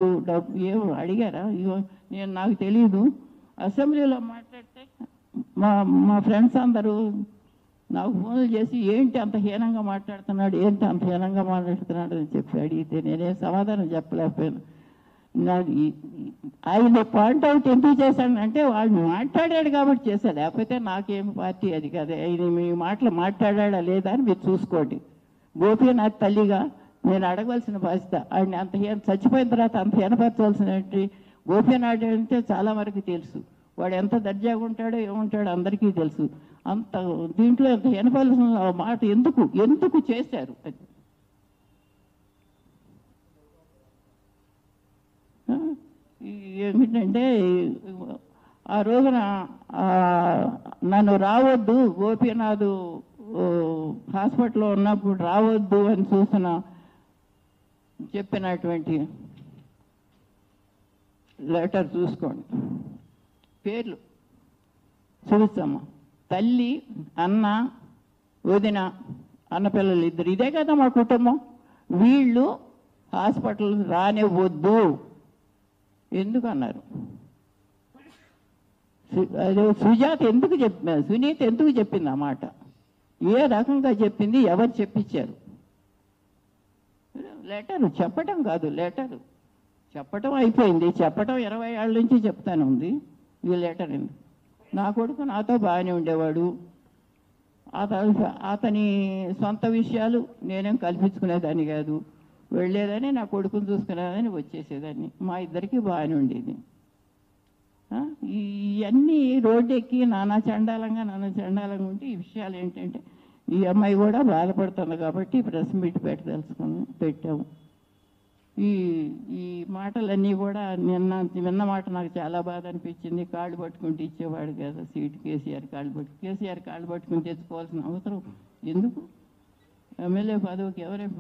డబ్బు ఏం అడిగారా? ఇగో నేను నాకు తెలీదు. అసెంబ్లీలో మాట్లాడితే మా మా ఫ్రెండ్స్ అందరూ నాకు ఫోన్లు చేసి ఏంటి అంత హీనంగా మాట్లాడుతున్నాడు, ఏంటి అంత హీనంగా మాట్లాడుతున్నాడు అని చెప్పి అడిగితే నేనేం సమాధానం చెప్పలేకపోయాను. ఆయన పాయింట్ అవుట్ ఎందుకు చేశానంటే వాళ్ళు మాట్లాడాడు కాబట్టి చేశాడు, లేకపోతే నాకేం పార్టీ అది కదా. ఆయన మీ మాటలు మాట్లాడా లేదా అని మీరు చూసుకోండి. గోపీనాథ్ తల్లిగా నేను అడగవలసిన బాధ్యత. ఆయన అంత చచ్చిపోయిన తర్వాత అంత హీనపరచవలసిన గోపీనాథ్ అంటే చాలా వరకు తెలుసు. వాడు ఎంత దర్జాగా ఉంటాడో ఏముంటాడో అందరికీ తెలుసు. అంత దీంట్లో ఎంత హీనపరచవలసిన మాట ఎందుకు ఎందుకు చేశారు అది? ఏమిటంటే ఆ రోజున నన్ను రావద్దు, గోపీనాథ్ హాస్పిటల్లో ఉన్నప్పుడు రావద్దు అని చెప్పినటువంటి లెటర్ చూసుకోండి. పేర్లు చూస్తామా, తల్లి, అన్న, వదిన, అన్నపిల్లలు ఇద్దరు. ఇదే కదా మా కుటుంబం. వీళ్ళు హాస్పిటల్ రానివ్వద్దు ఎందుకు అన్నారు? అదే సుజాత ఎందుకు సునీత ఎందుకు చెప్పింది ఆ మాట? ఏ రకంగా చెప్పింది? ఎవరు చెప్పించారు? లెటరు చెప్పటం కాదు, లెటరు చెప్పటం అయిపోయింది. చెప్పటం 20 ఏళ్ళ నుంచి చెప్తాను ఉంది. ఈ లెటర్ ఎందుకు? నా కొడుకు నాతో బాగానే ఉండేవాడు. అతని సొంత విషయాలు నేనేం కల్పించుకునేదాన్ని కాదు. వెళ్ళేదని నా కొడుకుని చూసుకునేదని వచ్చేసేదాన్ని. మా ఇద్దరికి బాగానే ఉండేది. ఇవన్నీ రోడ్డు ఎక్కి నానా చండాలంగా ఉంటే ఈ విషయాలు ఏంటంటే ఈ అమ్మాయి కూడా బాధపడుతుంది కాబట్టి ప్రెస్ మీట్ పెట్టాము. ఈ మాటలన్నీ కూడా విన్న మాట నాకు చాలా బాధ అనిపించింది. కాళ్ళు పట్టుకుంటూ ఇచ్చేవాడు కదా సీటు. కేసీఆర్ కాళ్ళు పట్టుకుని తెచ్చుకోవాల్సిన అవసరం ఎందుకు? ఎమ్మెల్యే పదవికి ఎవరైనా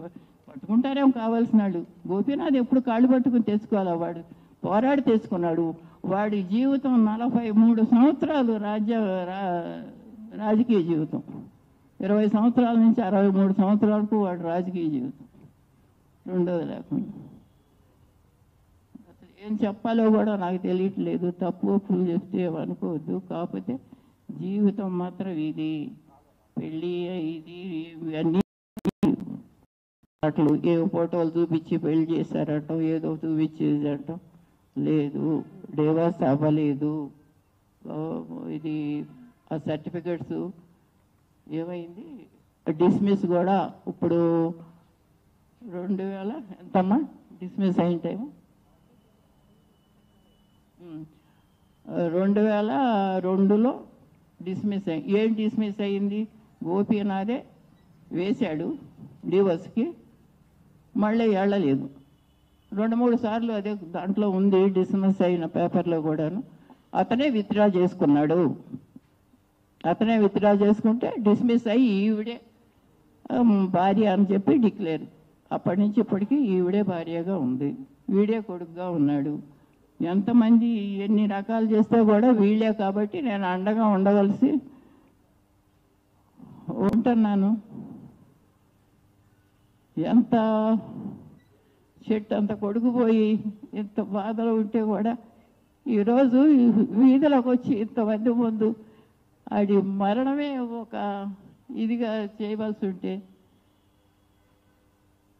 పట్టుకుంటారేమో కావాల్సిన వాళ్ళు. గోపీనాథ్ ఎప్పుడు కాళ్ళు పట్టుకుని తెచ్చుకోవాలా? వాడు పోరాడి తెచ్చుకున్నాడు. వాడి జీవితం 43 సంవత్సరాలు రాజకీయ జీవితం. 20 సంవత్సరాల నుంచి 63 సంవత్సరాలకు వాడు రాజకీయ జీవితం. రెండోది లేకుండా అసలు ఏం చెప్పాలో కూడా నాకు తెలియట్లేదు. తప్పు ఒప్పులు చెప్తే అనుకోవద్దు. కాకపోతే జీవితం మాత్రం ఇది. పెళ్ళి ఇది ఇవన్నీ అట్లు ఏ ఫోటోలు చూపించి పెళ్లి చేశారట, ఏదో చూపించేదట లేదు. డివోర్స్ అవ్వలేదు. ఇది ఆ సర్టిఫికెట్స్ ఏమైంది? డిస్మిస్ కూడా ఇప్పుడు 2000 ఎంతమ్మా డిస్మిస్ అయిన టైము? 2002లో డిస్మిస్ అయ్యి. ఏం డిస్మిస్ అయ్యింది? గోపీనాథే వేశాడు డివోర్స్కి, మళ్ళీ వెళ్ళలేదు. 2-3 సార్లు అదే దాంట్లో ఉంది డిస్మిస్ అయిన పేపర్లో కూడాను. అతనే విత్డ్రా చేసుకున్నాడు. అతనే విత్డ్రా చేసుకుంటే డిస్మిస్ అయ్యి ఈవిడే భార్య అని చెప్పి డిక్లేర్. అప్పటి నుంచి ఇప్పటికీ ఈవిడే భార్యగా ఉంది, వీడే కొడుకుగా ఉన్నాడు. ఎంతమంది ఎన్ని రకాలు చేస్తే కూడా వీళ్ళే కాబట్టి నేను అండగా ఉండవలసి ఉంటున్నాను. ఎంత చెట్టు అంత కొడుకుపోయి ఇంత బాధలు ఉంటే కూడా ఈరోజు వీధిలోకి వచ్చి ఇంతమంది ముందు అది మరణమే ఒక ఇదిగా చేయవలసి ఉంటే,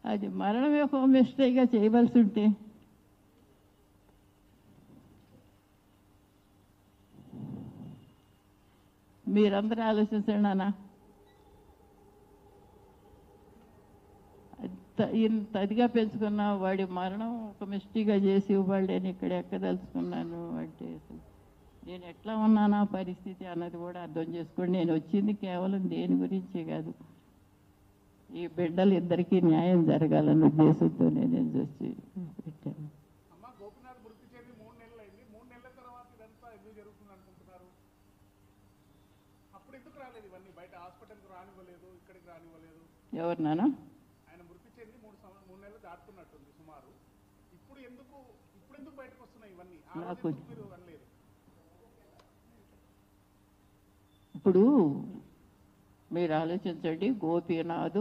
అది మరణమే ఒక మిస్టేక్గా చేయవలసి ఉంటే మీరందరూ ఆలోచించండి నాన్న. ఇంత అదిగా పెంచుకున్నా వాడి మరణం ఒక మిస్టేక్గా చేసి వాళ్ళు నేను ఇక్కడ ఎక్కదలుచుకున్నాను అంటే నేను ఎట్లా ఉన్నానా పరిస్థితి అన్నది కూడా అర్థం చేసుకోండి. నేను వచ్చింది కేవలం దేని గురించి కాదు, ఈ బిడ్డలు ఇద్దరికీ న్యాయం జరగాలన్న ఉద్దేశంతో నేను చూసి పెట్టాను. ఎవరు నాన్న? నాకు ఇప్పుడు మీరు ఆలోచించండి. గోపీనాథ్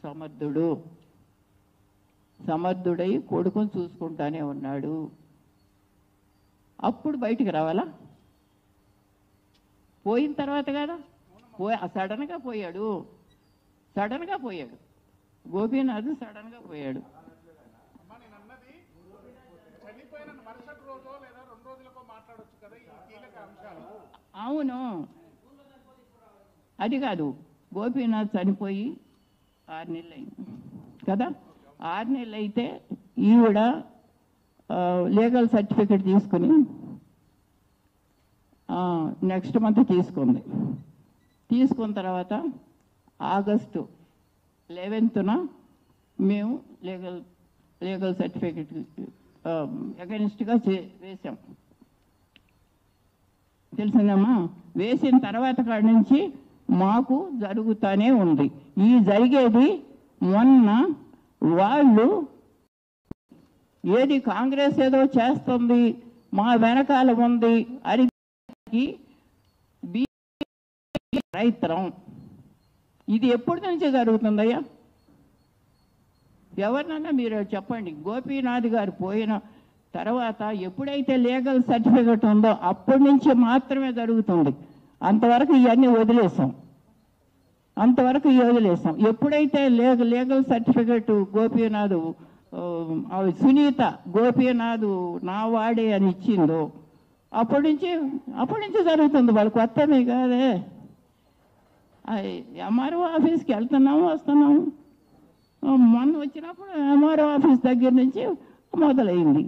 సమర్థుడు, సమర్థుడై కొడుకుని చూసుకుంటానే ఉన్నాడు. అప్పుడు బయటికి రావాలా? పోయిన తర్వాత కదా సడన్గా పోయాడు. గోపీనాథ్ సడన్గా పోయాడు. అవును, అది కాదు. గోపీనాథ్ చనిపోయి 6 నెలలు అయింది కదా. 6 నెలలు అయితే ఈవిడ లీగల్ సర్టిఫికెట్ తీసుకుని నెక్స్ట్ మంత్ తీసుకున్న తర్వాత ఆగస్టు 11న మేము లీగల్ సర్టిఫికెట్ అగెనిస్ట్గా వేసాం. తెలిసిందమ్మా? వేసిన తర్వాత కాడి నుంచి మాకు జరుగుతూనే ఉంది. ఈ జరిగేది మొన్న వాళ్ళు ఏది కాంగ్రెస్ ఏదో చేస్తుంది, మా వెనకాల ఉంది అని రైతరం. ఇది ఎప్పటి నుంచే జరుగుతుందయ్యా? ఎవరినన్నా మీరు చెప్పండి. గోపీనాథ్ గారు పోయిన తర్వాత ఎప్పుడైతే లీగల్ సర్టిఫికెట్ ఉందో అప్పటి నుంచి మాత్రమే జరుగుతుంది. అంతవరకు ఇవన్నీ వదిలేసాం. ఎప్పుడైతే లీగల్ సర్టిఫికెట్ గోపీనాథ్ సునీత గోపీనాథ్ నా వాడే అని ఇచ్చిందో అప్పటి నుంచి జరుగుతుంది. వాళ్ళు కొత్తమే కాదే. ఎంఆర్ఓ ఆఫీస్కి వస్తున్నాము. మొన్న వచ్చినప్పుడు ఎంఆర్ఓ ఆఫీస్ దగ్గర నుంచి మొదలైంది.